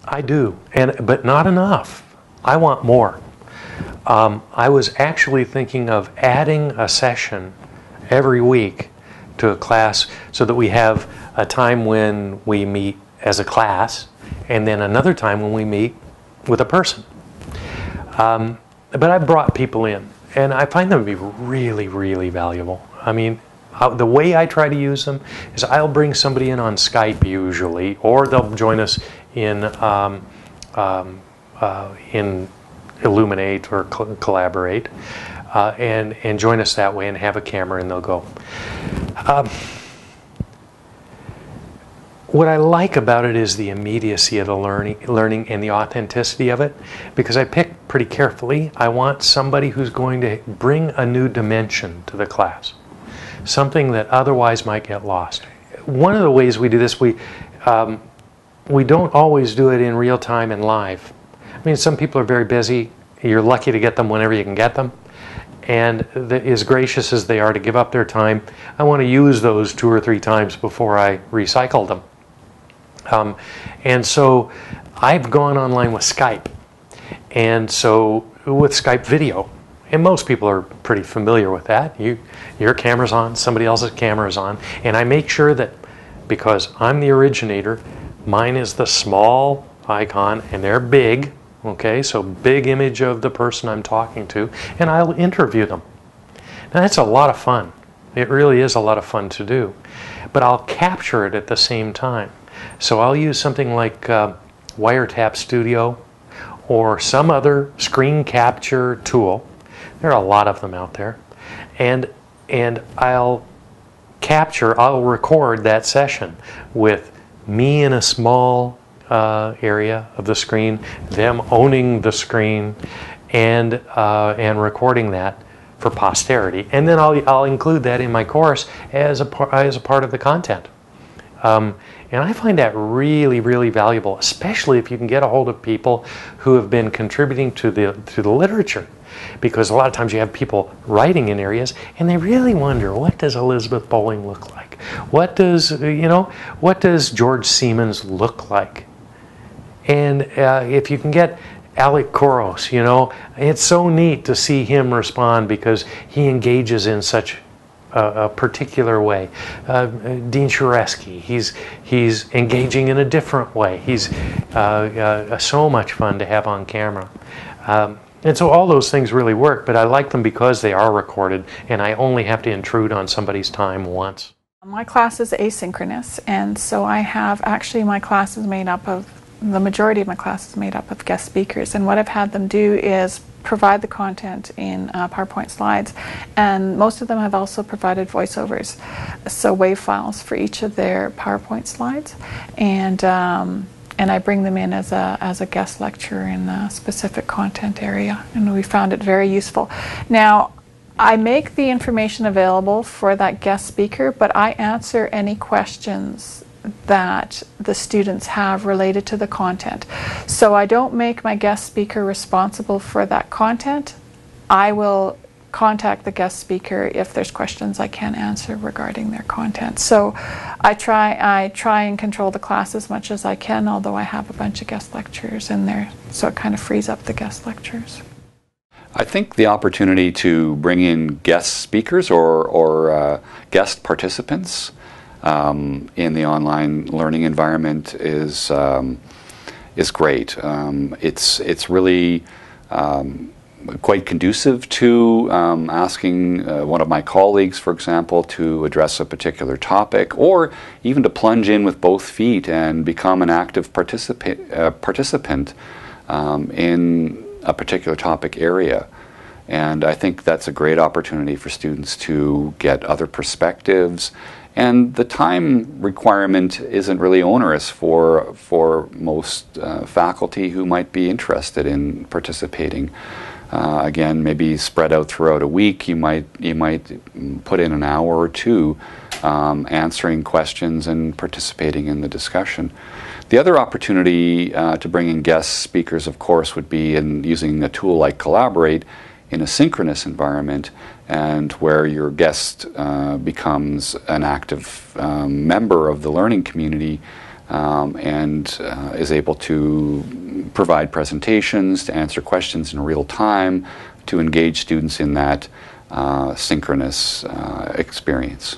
I do, but not enough. I want more. I was actually thinking of adding a session every week to a class so that we have a time when we meet as a class and then another time when we meet with a person. But I brought people in, and I find them to be really, really valuable. I mean, the way I try to use them is I'll bring somebody in on Skype usually, or they'll join us in Illuminate or Collaborate, and join us that way and have a camera, and they'll go. What I like about it is the immediacy of the learning and the authenticity of it, because I pick pretty carefully. I want somebody who's going to bring a new dimension to the class, something that otherwise might get lost. One of the ways we do this, we don't always do it in real time and live. I mean, some people are very busy. You're lucky to get them whenever you can get them. And as gracious as they are to give up their time, I want to use those 2 or 3 times before I recycle them. And so I've gone online with Skype. And so with Skype video, and most people are pretty familiar with that. Your camera's on, somebody else's camera's on, and I make sure that, because I'm the originator, mine is the small icon and they're big, okay, so big image of the person I'm talking to, and I'll interview them. Now that's a lot of fun. It really is a lot of fun to do, but I'll capture it at the same time. So I'll use something like Wiretap Studio or some other screen capture tool. There are a lot of them out there, and I'll record that session with me in a small area of the screen, them owning the screen, and recording that for posterity. And then I'll include that in my course as a part of the content. And I find that really, really valuable, especially if you can get a hold of people who have been contributing to the literature. Because a lot of times you have people writing in areas and they really wonder, what does Elizabeth Bowling look like? What does George Siemens look like? And if you can get Alec Koros, it's so neat to see him respond because he engages in such a particular way. Dean Shareski, he's engaging in a different way. He's so much fun to have on camera. And so all those things really work, but I like them because they are recorded and I only have to intrude on somebody's time once. My class is asynchronous, and so I have my class is made up of, the majority of my class is made up of guest speakers, and what I've had them do is provide the content in PowerPoint slides, and most of them have also provided voiceovers, so WAV files for each of their PowerPoint slides, and I bring them in as a guest lecturer in a specific content area, and we found it very useful. Now, I make the information available for that guest speaker, but I answer any questions that the students have related to the content. So I don't make my guest speaker responsible for that content. I will contact the guest speaker if there's questions I can't answer regarding their content. So I try and control the class as much as I can, although I have a bunch of guest lecturers in there, so it kind of frees up the guest lecturers. I think the opportunity to bring in guest speakers or guest participants in the online learning environment is great. It's really quite conducive to asking one of my colleagues, for example, to address a particular topic, or even to plunge in with both feet and become an active participant in a particular topic area. And I think that's a great opportunity for students to get other perspectives. And the time requirement isn't really onerous for most faculty who might be interested in participating. Again, maybe spread out throughout a week, you might put in an hour or two answering questions and participating in the discussion. The other opportunity to bring in guest speakers, of course, would be in using a tool like Collaborate in a synchronous environment, and where your guest becomes an active member of the learning community and is able to provide presentations, to answer questions in real time, to engage students in that synchronous experience.